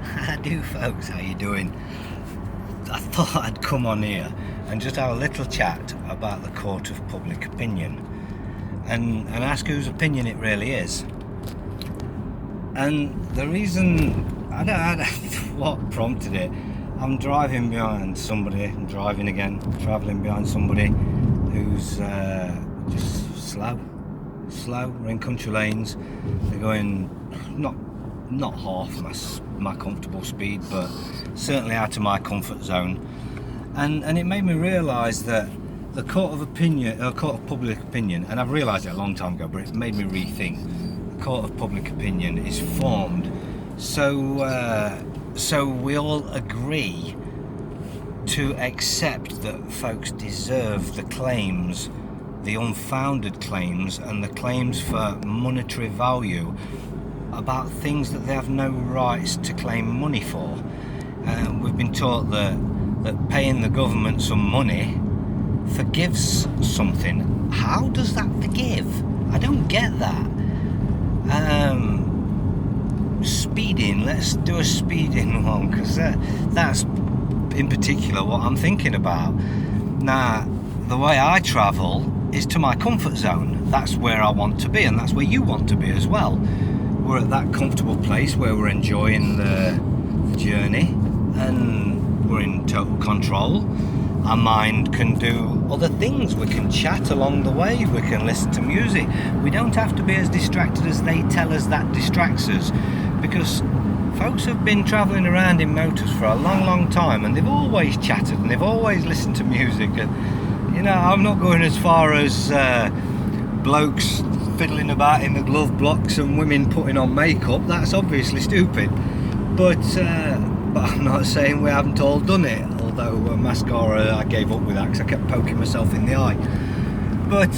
How do, folks? How you doing? I thought I'd come on here and just have a little chat about the court of public opinion and ask whose opinion it really is. And the reason, I don't know what prompted it. I'm driving behind somebody, travelling behind somebody who's just slow. We're in country lanes. They're going not half my comfortable speed, but certainly out of my comfort zone. And it made me realise that the court of public opinion, and I've realised it a long time ago, but it made me rethink. The court of public opinion is formed so we all agree to accept that folks deserve the claims, the unfounded claims, and the claims for monetary value about things that they have no rights to claim money for. We've been taught that paying the government some money forgives something. How does that forgive? I don't get that. Speeding, let's do a speeding one, because that's in particular what I'm thinking about. Now, the way I travel is to my comfort zone. That's where I want to be, and that's where you want to be as well. We're at that comfortable place where we're enjoying the journey and we're in total control. Our mind can do other things. We can chat along the way. We can listen to music. We don't have to be as distracted as they tell us that distracts us, because folks have been travelling around in motors for a long time, and they've always chatted and they've always listened to music. And you know, I'm not going as far as blokes fiddling about in the glove box and women putting on makeup. That's obviously stupid, but I'm not saying we haven't all done it, although mascara I gave up with that because I kept poking myself in the eye. But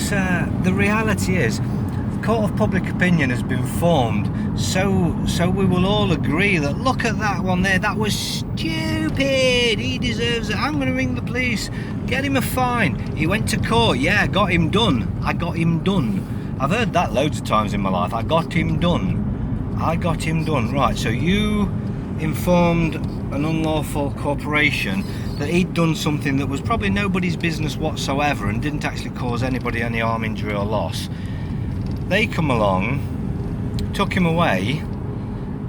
the reality is, the court of public opinion has been formed so we will all agree that, look at that one there, that was stupid, he deserves it, I'm going to ring the police, get him a fine, he went to court, yeah, got him done, I got him done. I've heard that loads of times in my life, I got him done, right. So you informed an unlawful corporation that he'd done something that was probably nobody's business whatsoever and didn't actually cause anybody any harm, injury or loss. They come along, took him away,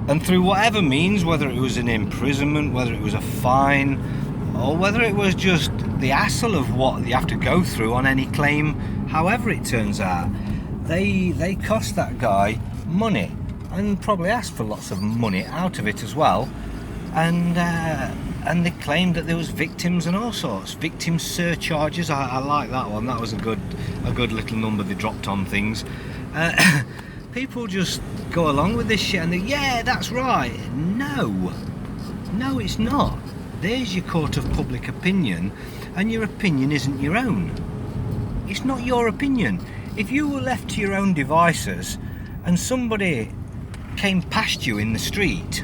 and through whatever means, whether it was an imprisonment, whether it was a fine, or whether it was just the hassle of what you have to go through on any claim, however it turns out, they cost that guy money, and probably asked for lots of money out of it as well, and they claimed that there was victims and all sorts, victim surcharges. I like that one. That was a good little number they dropped on things. People just go along with this shit and they, yeah, that's right. No, it's not. There's your court of public opinion, and your opinion isn't your own. It's not your opinion. If you were left to your own devices and somebody came past you in the street,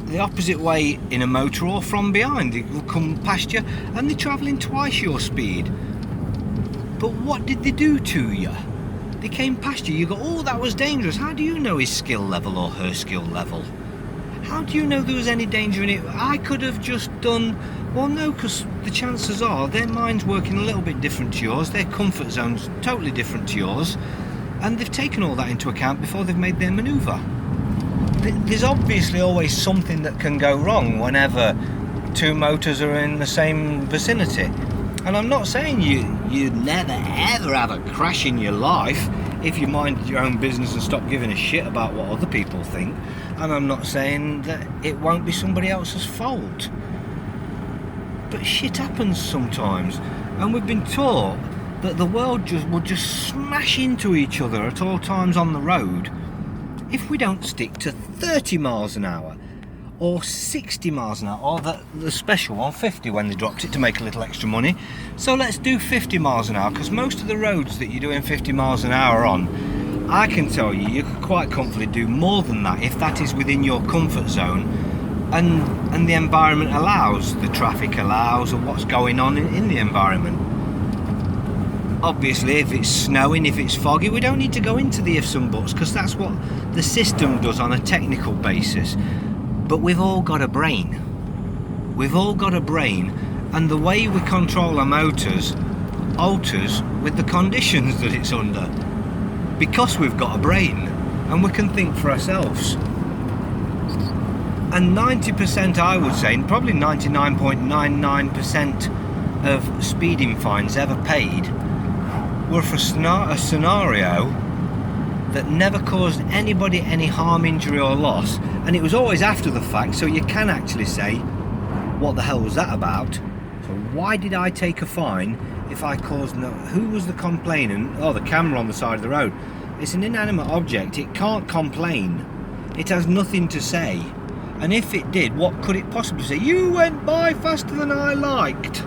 the opposite way in a motor or from behind, they will come past you and they're travelling twice your speed. But what did they do to you? They came past you, you go, oh, that was dangerous. How do you know his skill level or her skill level? How do you know there was any danger in it? I could have just done, well, no, because the chances are their mind's working a little bit different to yours, their comfort zone's totally different to yours, and they've taken all that into account before they've made their manoeuvre. There's obviously always something that can go wrong whenever two motors are in the same vicinity. And I'm not saying you'd never ever have a crash in your life if you mind your own business and stop giving a shit about what other people think. And I'm not saying that it won't be somebody else's fault. But shit happens sometimes, and we've been taught that the world will just smash into each other at all times on the road if we don't stick to 30 miles an hour or 60 miles an hour, or the special one, 50, when they dropped it to make a little extra money. So let's do 50 miles an hour, because most of the roads that you're doing 50 miles an hour on, I can tell you could quite comfortably do more than that if that is within your comfort zone and the environment allows, the traffic allows, or what's going on in the environment. Obviously, if it's snowing, if it's foggy, we don't need to go into the ifs and buts, because that's what the system does on a technical basis. But we've all got a brain. We've all got a brain, and the way we control our motors alters with the conditions that it's under, because we've got a brain and we can think for ourselves. And 90%, I would say, and probably 99.99% of speeding fines ever paid were for a scenario that never caused anybody any harm, injury or loss, and it was always after the fact, so you can actually say, what the hell was that about? So why did I take a fine if I caused no... Who was the complainant? Oh, the camera on the side of the road. It's an inanimate object, it can't complain, it has nothing to say, and if it did, what could it possibly say? You went by faster than I liked.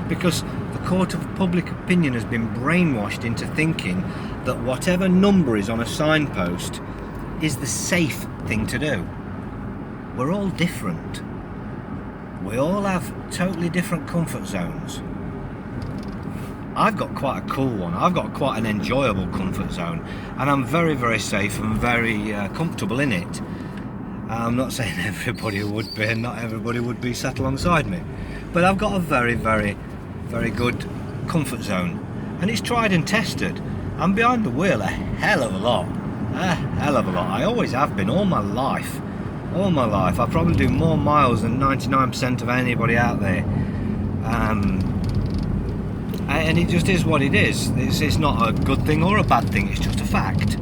Because the court of public opinion has been brainwashed into thinking that whatever number is on a signpost is the safe thing to do. We're all different. We all have totally different comfort zones. I've got quite a cool one. I've got quite an enjoyable comfort zone, and I'm very, very safe and very comfortable in it. I'm not saying everybody would be, and not everybody would be sat alongside me, but I've got a very, very, very good comfort zone, and it's tried and tested. I'm behind the wheel a hell of a lot. I always have been, all my life. I probably do more miles than 99% of anybody out there, and it just is what it is. It's not a good thing or a bad thing, it's just a fact.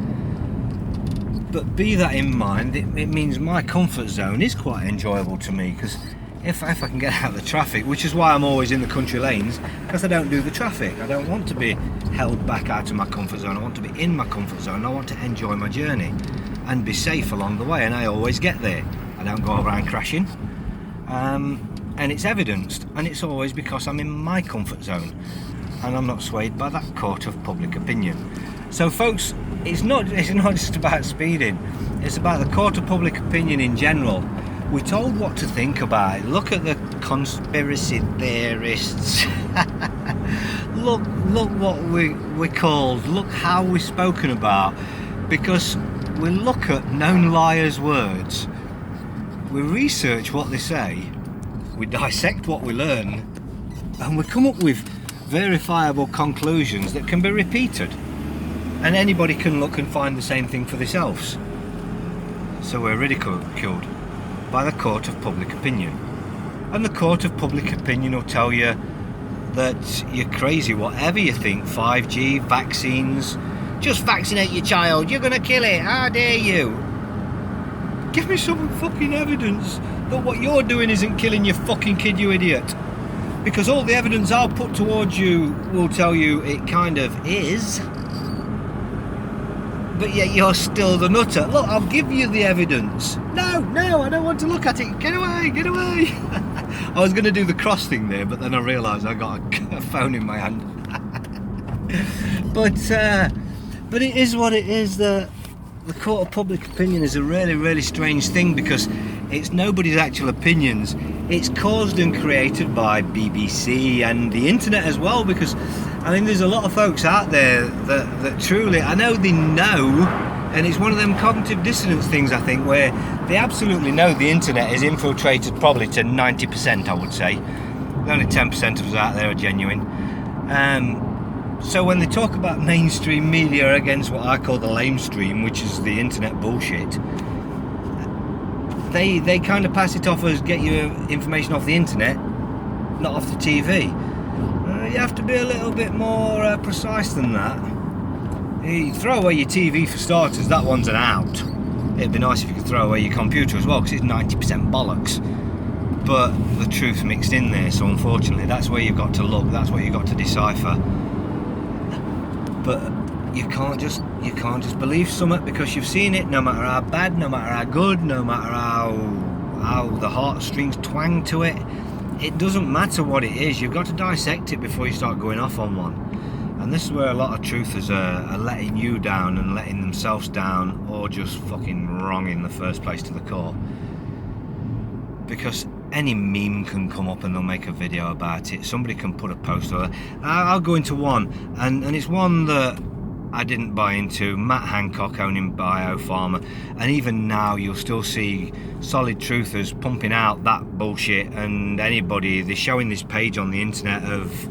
But be that in mind, it means my comfort zone is quite enjoyable to me, because if I can get out of the traffic, which is why I'm always in the country lanes, because I don't do the traffic. I don't want to be held back out of my comfort zone. I want to be in my comfort zone. I want to enjoy my journey and be safe along the way, and I always get there. I don't go around crashing, and it's evidenced, and it's always because I'm in my comfort zone, and I'm not swayed by that court of public opinion. So folks, it's not just about speeding, it's about the court of public opinion in general. We're told what to think about it. Look at the conspiracy theorists. look what we're called, look how we're spoken about, because we look at known liars' words, we research what they say, we dissect what we learn, and we come up with verifiable conclusions that can be repeated, and anybody can look and find the same thing for themselves. So we're ridiculed by the court of public opinion, and the court of public opinion will tell you that you're crazy whatever you think. 5G, vaccines, just vaccinate your child, you're gonna kill it, how dare you. Give me some fucking evidence that what you're doing isn't killing your fucking kid, you idiot. Because all the evidence I'll put towards you will tell you it kind of is. But yet you're still the nutter. Look, I'll give you the evidence. No, I don't want to look at it. Get away. I was going to do the cross thing there, but then I realised I got a phone in my hand. But it is what it is. The court of public opinion is a really, really strange thing, because it's nobody's actual opinions. It's caused and created by BBC and the internet as well, because I mean there's a lot of folks out there that truly, I know they know, and it's one of them cognitive dissonance things, I think, where they absolutely know the internet is infiltrated probably to 90%, I would say. Only 10% of us out there are genuine. So when they talk about mainstream media against what I call the lamestream, which is the internet bullshit, they kind of pass it off as get your information off the internet, not off the TV. You have to be a little bit more precise than that. You throw away your TV for starters, that one's an out. It'd be nice if you could throw away your computer as well, because it's 90% bollocks. But the truth's mixed in there, so unfortunately that's where you've got to look, that's what you've got to decipher. But you can't just believe something because you've seen it, no matter how bad, no matter how good, no matter how the heartstrings twang to it. It doesn't matter what it is, you've got to dissect it before you start going off on one. And this is where a lot of truthers are letting you down and letting themselves down, or just fucking wrong in the first place to the core. Because any meme can come up and they'll make a video about it. Somebody can put a post on it. I'll go into one, and it's one that I didn't buy into. Matt Hancock owning Biopharma, and even now you'll still see solid truthers pumping out that bullshit. And anybody, they're showing this page on the internet of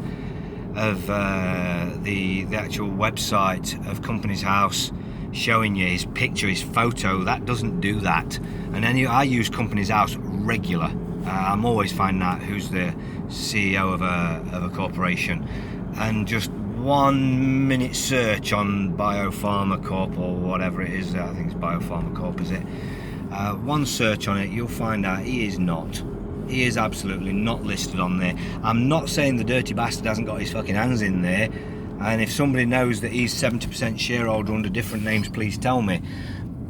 the actual website of Companies House, showing you his picture, his photo. That doesn't do that. And I use Companies House regular. I'm always finding out who's the CEO of a corporation, and just 1 minute search on Biopharma Corp or whatever it is. I think it's Biopharma Corp, is it? One search on it, you'll find out he is not. He is absolutely not listed on there. I'm not saying the dirty bastard hasn't got his fucking hands in there. And if somebody knows that he's 70% shareholder under different names, please tell me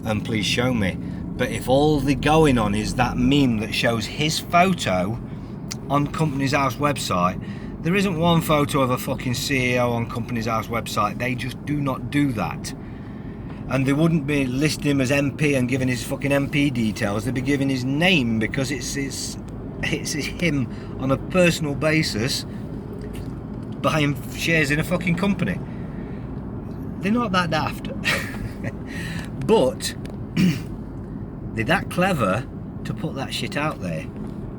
and please show me. But if all the going on is that meme that shows his photo on Companies House website, there isn't one photo of a fucking CEO on Companies House website. They just do not do that. And they wouldn't be listing him as MP and giving his fucking MP details. They'd be giving his name, because it's him on a personal basis buying shares in a fucking company. They're not that daft. But they're that clever to put that shit out there.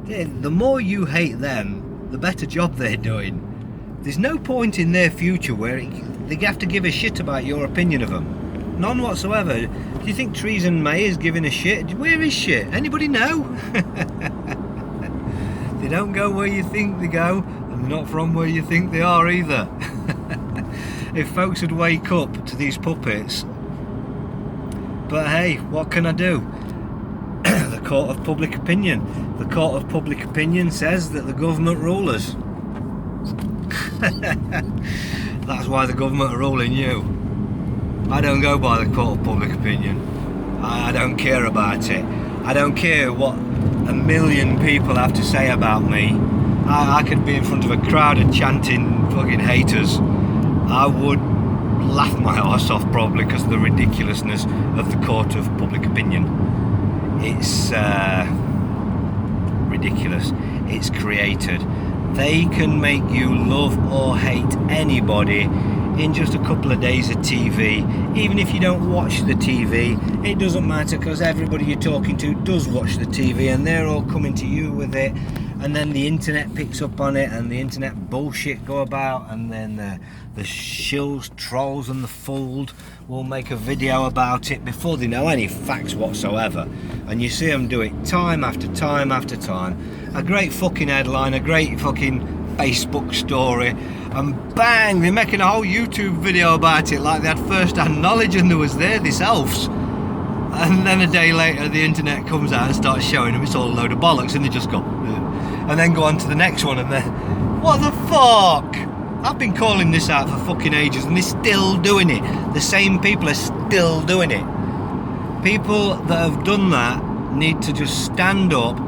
The more you hate them, the better job they're doing. There's no point in their future where they have to give a shit about your opinion of them. None whatsoever. Do you think Theresa May is giving a shit? Where is shit? Anybody know? They don't go where you think they go, and they're not from where you think they are either. If folks would wake up to these puppets. But hey, what can I do? The court of public opinion. The court of public opinion says that the government rule us. That's why the government are ruling you. I don't go by the court of public opinion. I don't care about it. I don't care what 1 million people have to say about me. I could be in front of a crowd of chanting fucking haters. I would laugh my arse off probably because of the ridiculousness of the court of public opinion. It's ridiculous. It's created. They can make you love or hate anybody in just a couple of days of TV. Even if you don't watch the TV, it doesn't matter, because everybody you're talking to does watch the TV, and they're all coming to you with it. And then the internet picks up on it, and the internet bullshit go about, and then the shills, trolls and the fooled will make a video about it before they know any facts whatsoever. And you see them do it time after time after time. A great fucking headline, a great fucking Facebook story, and bang, they're making a whole YouTube video about it like they had first-hand knowledge and they was there themselves. And then a day later the internet comes out and starts showing them it's all a load of bollocks, and they just go and then go on to the next one, and then what the fuck? I've been calling this out for fucking ages and they're still doing it. The same people are still doing it. People that have done that need to just stand up,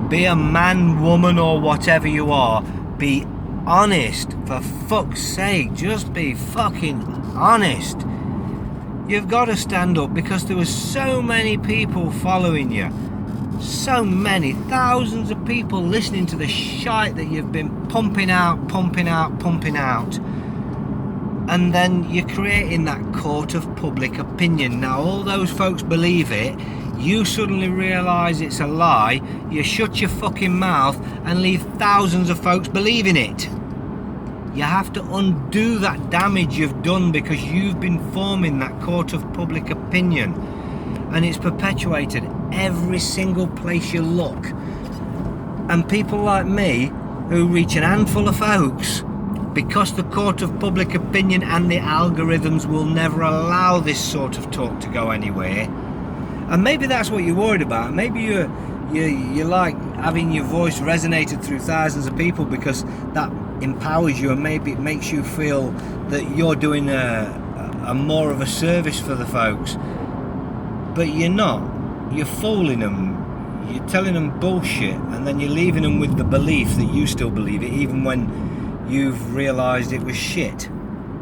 be a man, woman or whatever you are, be honest, for fuck's sake, just be fucking honest. You've got to stand up, because there were so many people following you, so many, thousands of people listening to the shite that you've been pumping out, and then you're creating that court of public opinion. Now all those folks believe it, you suddenly realise it's a lie, you shut your fucking mouth and leave thousands of folks believing it. You have to undo that damage you've done, because you've been forming that court of public opinion, and it's perpetuated every single place you look. And people like me, who reach an handful of folks, because the court of public opinion and the algorithms will never allow this sort of talk to go anywhere. And maybe that's what you're worried about. Maybe you like having your voice resonated through thousands of people, because that empowers you, and maybe it makes you feel that you're doing a more of a service for the folks. But you're not. You're fooling them. You're telling them bullshit, and then you're leaving them with the belief that you still believe it, even when you've realised it was shit.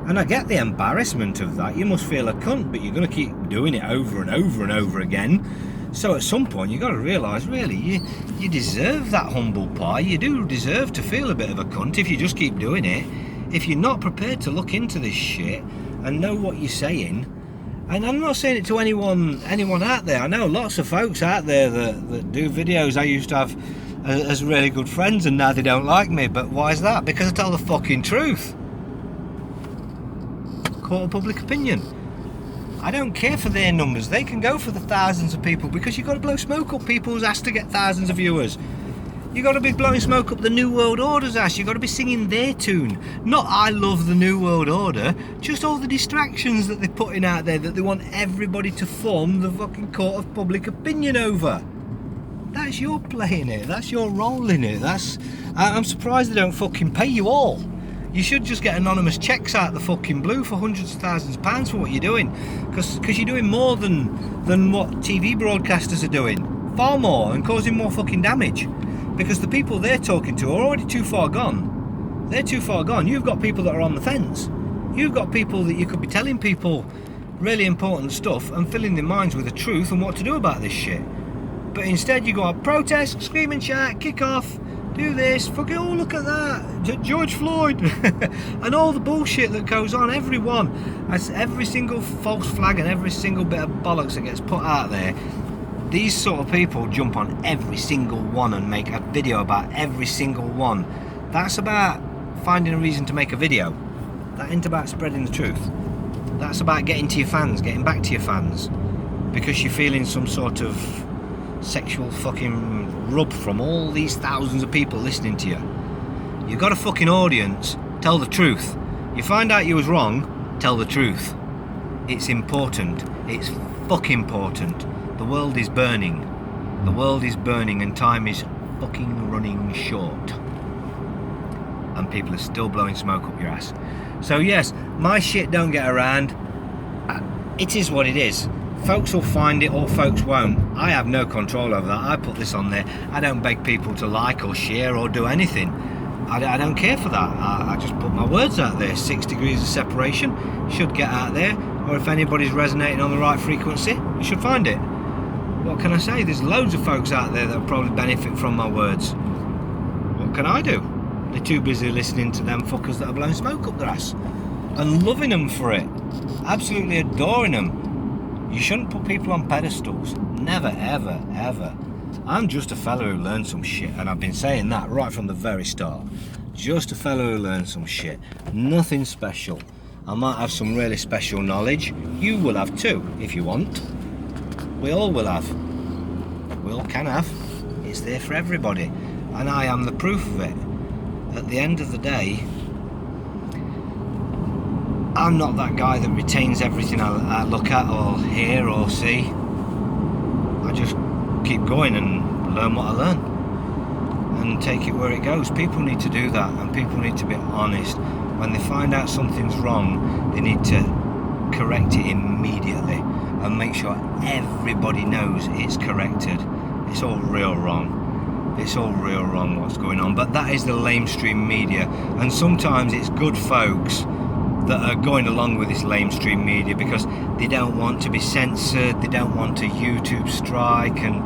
And I get the embarrassment of that. You must feel a cunt, but you're going to keep doing it over and over and over again. So at some point you've got to realise, really, you deserve that humble pie. You do deserve to feel a bit of a cunt if you just keep doing it. If you're not prepared to look into this shit and know what you're saying. And I'm not saying it to anyone out there. I know lots of folks out there that do videos I used to have as really good friends, and now they don't like me. But why is that? Because I tell the fucking truth. Court of public opinion. I don't care for their numbers. They can go for the thousands of people, because you've got to blow smoke up people's ass to get thousands of viewers. You've got to be blowing smoke up the New World Order's ass. You've got to be singing their tune. Not I love the New World Order. Just all the distractions that they're putting out there that they want everybody to form the fucking court of public opinion over. That's your play in it. That's your role in it. I'm surprised they don't fucking pay you all. You should just get anonymous checks out the fucking blue for hundreds of thousands of pounds for what you're doing. Because you're doing more than what TV broadcasters are doing. Far more, and causing more fucking damage. Because the people they're talking to are already too far gone. They're too far gone. You've got people that are on the fence. You've got people that you could be telling people really important stuff and filling their minds with the truth and what to do about this shit. But instead you go out, protest, scream and shout, kick off, do this, fucking, oh look at that, George Floyd, and all the bullshit that goes on. Every single false flag and every single bit of bollocks that gets put out there, these sort of people jump on every single one and make a video about every single one. That's about finding a reason to make a video. That ain't about spreading the truth. That's about getting to your fans, getting back to your fans, because you're feeling some sort of sexual fucking rub from all these thousands of people listening to you. You've got a fucking audience, tell the truth. You find out you was wrong, tell the truth. It's important. It's fucking important. The world is burning. The world is burning and time is fucking running short. And people are still blowing smoke up your ass. So yes, my shit don't get around. It is what it is. Folks will find it or folks won't. I have no control over that. I put this on there. I don't beg people to like or share or do anything. I don't care for that. I just put my words out there. 6 degrees of separation should get out there. Or if anybody's resonating on the right frequency, you should find it. What can I say? There's loads of folks out there that will probably benefit from my words. What can I do? They're too busy listening to them fuckers that are blowing smoke up their ass and loving them for it, absolutely adoring them. You shouldn't put people on pedestals. Never, ever, ever. I'm just a fellow who learned some shit, and I've been saying that right from the very start. Just a fellow who learned some shit. Nothing special. I might have some really special knowledge. You will have too, if you want. We all will have. We all can have. It's there for everybody. And I am the proof of it. At the end of the day, I'm not that guy that retains everything I look at or hear or see. I just keep going and learn what I learn and take it where it goes. People need to do that, and people need to be honest. When they find out something's wrong, they need to correct it immediately and make sure everybody knows it's corrected. It's all real wrong. It's all real wrong what's going on. But that is the lamestream media, and sometimes it's good folks that are going along with this lamestream media because they don't want to be censored, they don't want a YouTube strike, and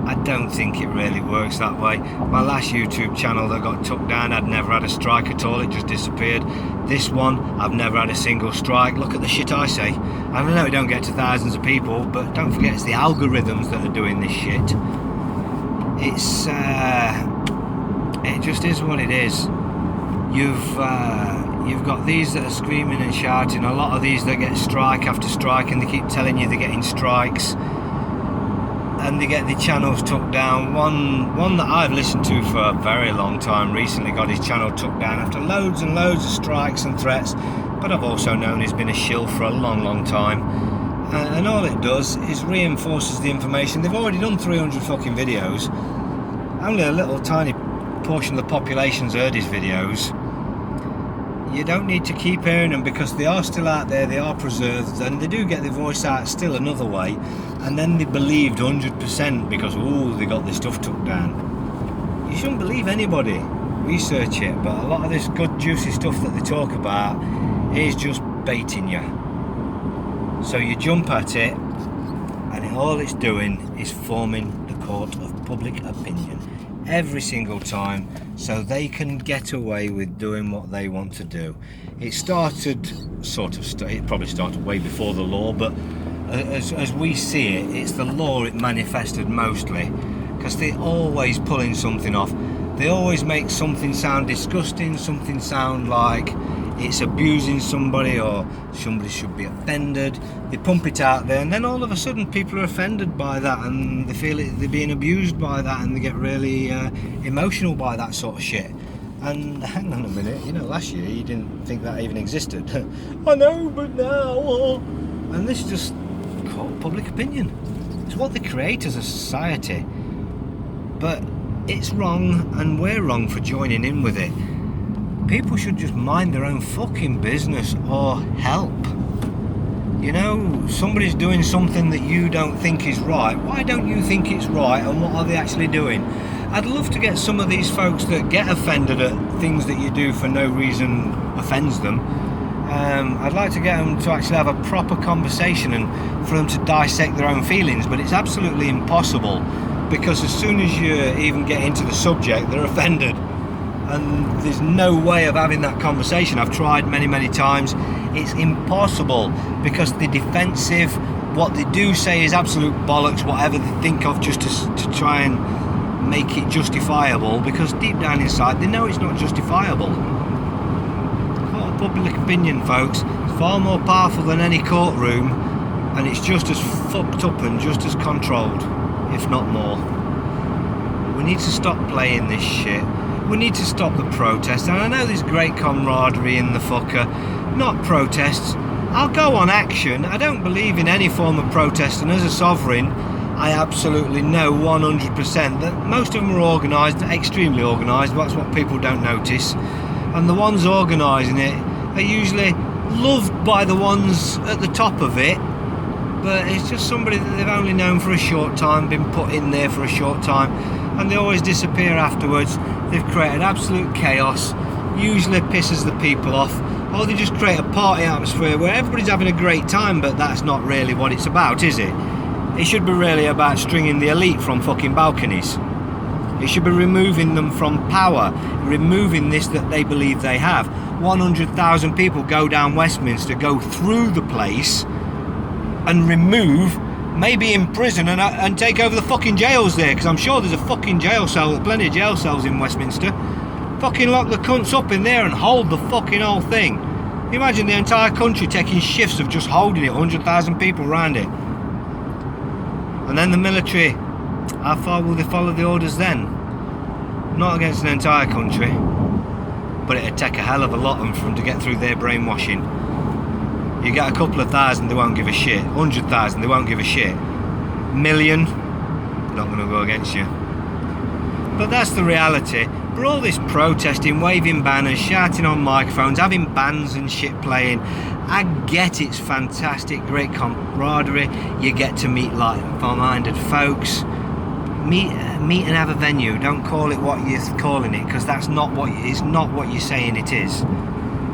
I don't think it really works that way. My last YouTube channel that got took down, I'd never had a strike at all, it just disappeared. This one, I've never had a single strike. Look at the shit I say. I know it don't get to thousands of people, but don't forget it's the algorithms that are doing this shit. It just is what it is. You've got these that are screaming and shouting, a lot of these that get strike after strike, and they keep telling you they're getting strikes, and they get the channels took down. One that I've listened to for a very long time recently got his channel took down after loads and loads of strikes and threats, but I've also known he's been a shill for a long time, and all it does is reinforces the information. They've already done 300 fucking videos. Only a little tiny portion of the population's heard his videos. You don't need to keep hearing them because they are still out there, they are preserved, and they do get their voice out still another way, and then they believed 100% because they got this stuff took down. You shouldn't believe anybody. Research it, but a lot of this good juicy stuff that they talk about is just baiting you. So you jump at it, and all it's doing is forming the court of public opinion every single time. so they can get away with doing what they want to do. It started it probably started way before the law, but as we see it, it's the law it manifested mostly, because they're always pulling something off. They always make something sound disgusting, something sound like it's abusing somebody or somebody should be offended. They pump it out there, and then all of a sudden people are offended by that, and they feel they're being abused by that, and they get really emotional by that sort of shit. And hang on a minute, last year you didn't think that even existed. I know, but now... And this is just called public opinion. It's what they create as a society. But it's wrong, and we're wrong for joining in with it. People should just mind their own fucking business or help. Somebody's doing something that you don't think is right. Why don't you think it's right, and what are they actually doing? I'd love to get some of these folks that get offended at things that you do for no reason offends them. I'd like to get them to actually have a proper conversation and for them to dissect their own feelings, but it's absolutely impossible, because as soon as you even get into the subject, they're offended. And there's no way of having that conversation. I've tried many times. It's impossible, because they're defensive. What they do say is absolute bollocks, whatever they think of, just to try and make it justifiable, because deep down inside they know it's not justifiable. Public opinion, folks, is far more powerful than any courtroom, and it's just as fucked up and just as controlled, if not more. We need to stop playing this shit. We need to stop the protests. And I know there's great camaraderie in the fucker. Not protests. I'll go on action. I don't believe in any form of protest, and as a sovereign, I absolutely know 100% that most of them are organised, extremely organised. That's what people don't notice. And the ones organising it are usually loved by the ones at the top of it, but it's just somebody that they've only known for a short time, been put in there for a short time, and they always disappear afterwards. They've created absolute chaos, usually pisses the people off, or they just create a party atmosphere where everybody's having a great time, but that's not really what it's about, is it? It should be really about stringing the elite from fucking balconies. It should be removing them from power, removing this that they believe they have. 100,000 people go down Westminster, go through the place and remove, maybe in prison and take over the fucking jails there, because I'm sure there's a fucking jail cell, plenty of jail cells in Westminster. Fucking lock the cunts up in there and hold the fucking whole thing. Imagine the entire country taking shifts of just holding it, 100,000 people around it. And then the military, how far will they follow the orders then? Not against an entire country, but it'd take a hell of a lot of them to get through their brainwashing. You get a couple of thousand, they won't give a shit. 100,000, they won't give a shit. Million, not going to go against you. But that's the reality. But all this protesting, waving banners, shouting on microphones, having bands and shit playing, I get it's fantastic, great camaraderie. You get to meet like-minded folks. Meet and have a venue. Don't call it what you're calling it, because that's not what it's not what you're saying it is.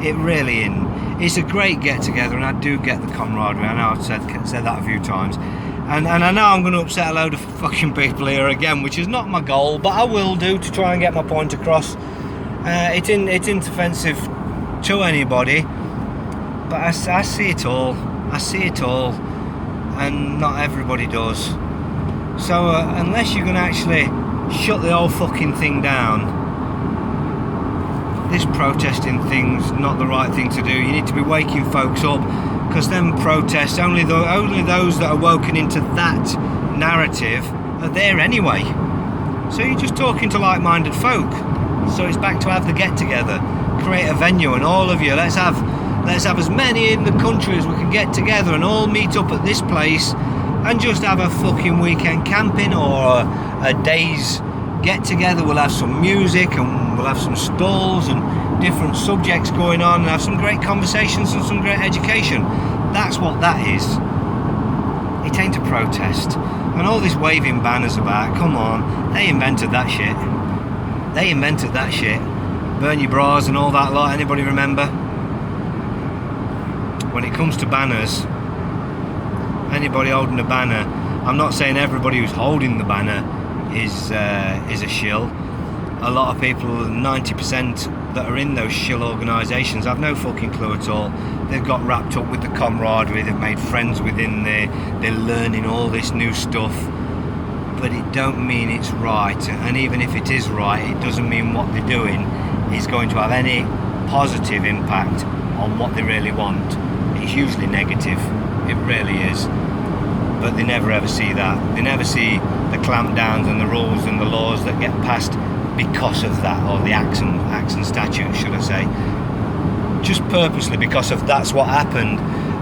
It really isn't. It's a great get together, and I do get the camaraderie. I know I've said that a few times, and I know I'm going to upset a load of fucking people here again, which is not my goal, but I will do to try and get my point across. It's offensive to anybody, but I see it all. I see it all, and not everybody does. So unless you're going to actually shut the whole fucking thing down, this protesting thing's not the right thing to do. You need to be waking folks up, because them protests, only those that are woken into that narrative are there anyway. So you're just talking to like-minded folk. So it's back to have the get-together, create a venue, and all of you, let's have as many in the country as we can get together and all meet up at this place and just have a fucking weekend camping or a day's get together. We'll have some music and we'll have some stalls and different subjects going on and have some great conversations and some great education. That's what that is. It ain't a protest. And all this waving banners about, come on, they invented that shit. They invented that shit. Burn your bras and all that lot, anybody remember? When it comes to banners, anybody holding a banner, I'm not saying everybody who's holding the banner is a shill. a lot of people, 90% that are in those shill organisations, have no fucking clue at all. They've got wrapped up with the camaraderie, they've made friends within there, they're learning all this new stuff, but it don't mean it's right. And even if it is right, it doesn't mean what they're doing is going to have any positive impact on what they really want. It's usually negative, it really is. But they never ever see that. They never see the clampdowns and the rules and the laws that get passed because of that, or the acts and statutes, should I say, just purposely because of that's what happened.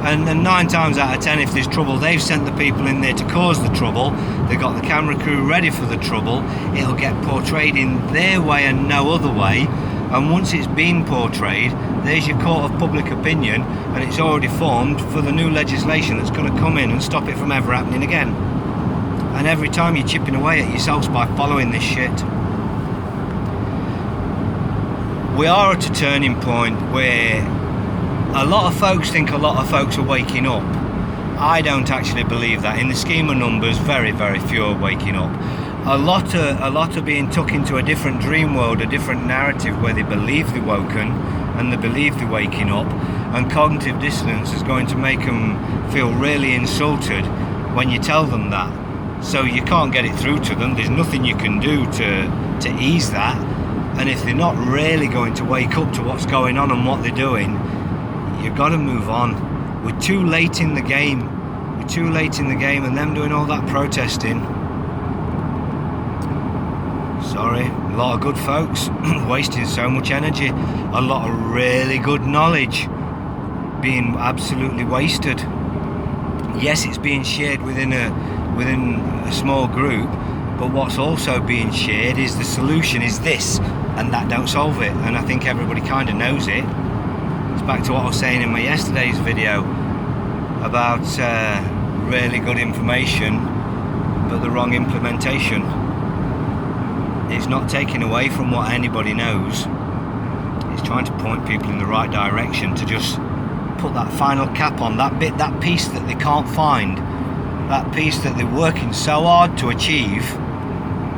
And 9 times out of 10, if there's trouble, they've sent the people in there to cause the trouble. They've got the camera crew ready for the trouble. It'll get portrayed in their way and no other way. And once it's been portrayed, there's your court of public opinion, and it's already formed for the new legislation that's going to come in and stop it from ever happening again. And every time you're chipping away at yourselves by following this shit. We are at a turning point where a lot of folks think a lot of folks are waking up. I don't actually believe that. In the scheme of numbers, very, very few are waking up. A lot are being took into a different dream world, a different narrative where they believe they're woken and they believe they're waking up, and cognitive dissonance is going to make them feel really insulted when you tell them that. So you can't get it through to them. There's nothing you can do to ease that. And if they're not really going to wake up to what's going on and what they're doing, you've got to move on. We're too late in the game. We're too late in the game, and them doing all that protesting. Sorry, a lot of good folks wasting so much energy. A lot of really good knowledge being absolutely wasted. Yes, it's being shared within a small group, but what's also being shared is the solution is this, and that don't solve it. And I think everybody kind of knows it. It's back to what I was saying in my yesterday's video about really good information, but the wrong implementation. It's not taking away from what anybody knows. It's trying to point people in the right direction to just put that final cap on that bit, that piece that they can't find, that piece that they're working so hard to achieve.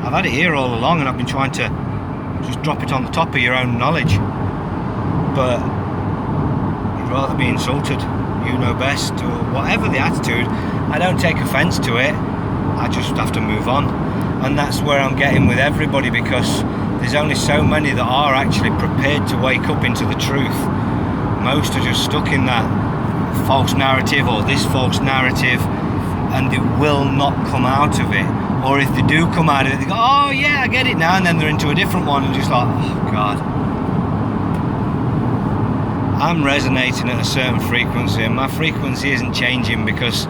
I've had it here all along, and I've been trying to just drop it on the top of your own knowledge. But you'd rather be insulted, you know best, or whatever the attitude. I don't take offence to it, I just have to move on. And that's where I'm getting with everybody, because there's only so many that are actually prepared to wake up into the truth. Most are just stuck in that false narrative or this false narrative, and they will not come out of it. Or if they do come out of it, they go, oh yeah, I get it now, and then they're into a different one and just like, oh God. I'm resonating at a certain frequency, and my frequency isn't changing because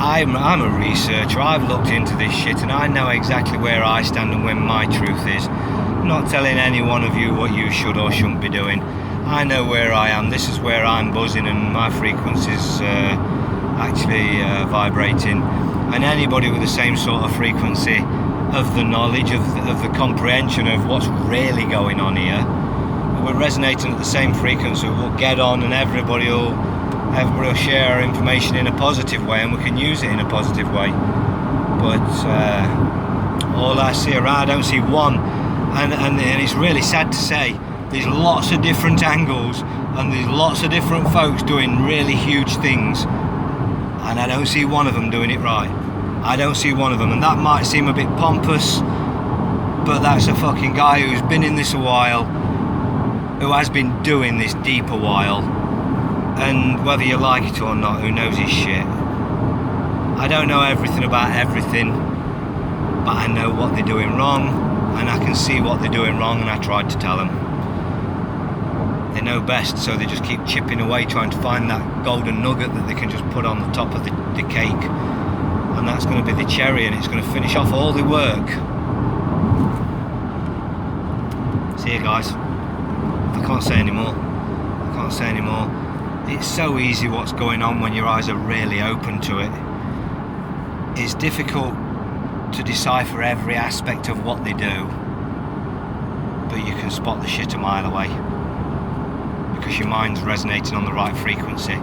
I'm a researcher. I've looked into this shit, and I know exactly where I stand and where my truth is. I'm not telling any one of you what you should or shouldn't be doing. I know where I am. This is where I'm buzzing, and my frequency's actually vibrating. And anybody with the same sort of frequency of the knowledge, of the comprehension of what's really going on here, we're resonating at the same frequency. We'll get on, and everybody will share our information in a positive way, and we can use it in a positive way. But all I see around, I don't see one, and it's really sad to say, there's lots of different angles, and there's lots of different folks doing really huge things, and I don't see one of them doing it right. I don't see one of them, and that might seem a bit pompous, but that's a fucking guy who's been in this a while, who has been doing this deep a while. And whether you like it or not, who knows his shit. I don't know everything about everything, but I know what they're doing wrong, and I can see what they're doing wrong, and I tried to tell them. They know best, so they just keep chipping away, trying to find that golden nugget that they can just put on the top of the cake, and that's going to be the cherry, and it's going to finish off all the work. See you guys. I can't say anymore. It's so easy what's going on when your eyes are really open to it. It's difficult to decipher every aspect of what they do, but you can spot the shit a mile away because your mind's resonating on the right frequency.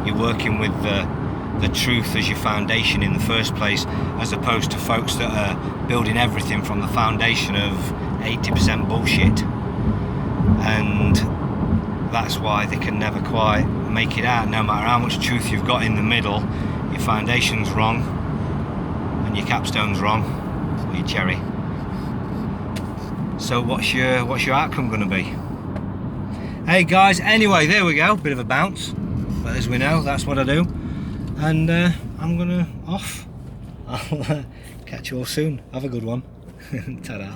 You're working with the truth as your foundation in the first place, as opposed to folks that are building everything from the foundation of 80% bullshit, and that's why they can never quite make it out. No matter how much truth you've got in the middle, your foundation's wrong and your capstone's wrong, or your cherry. So what's your outcome going to be? Hey guys, anyway, there we go, bit of a bounce, but as we know, that's what I do, and I'm gonna off. I'll catch you all soon. Have a good one. Ta-da.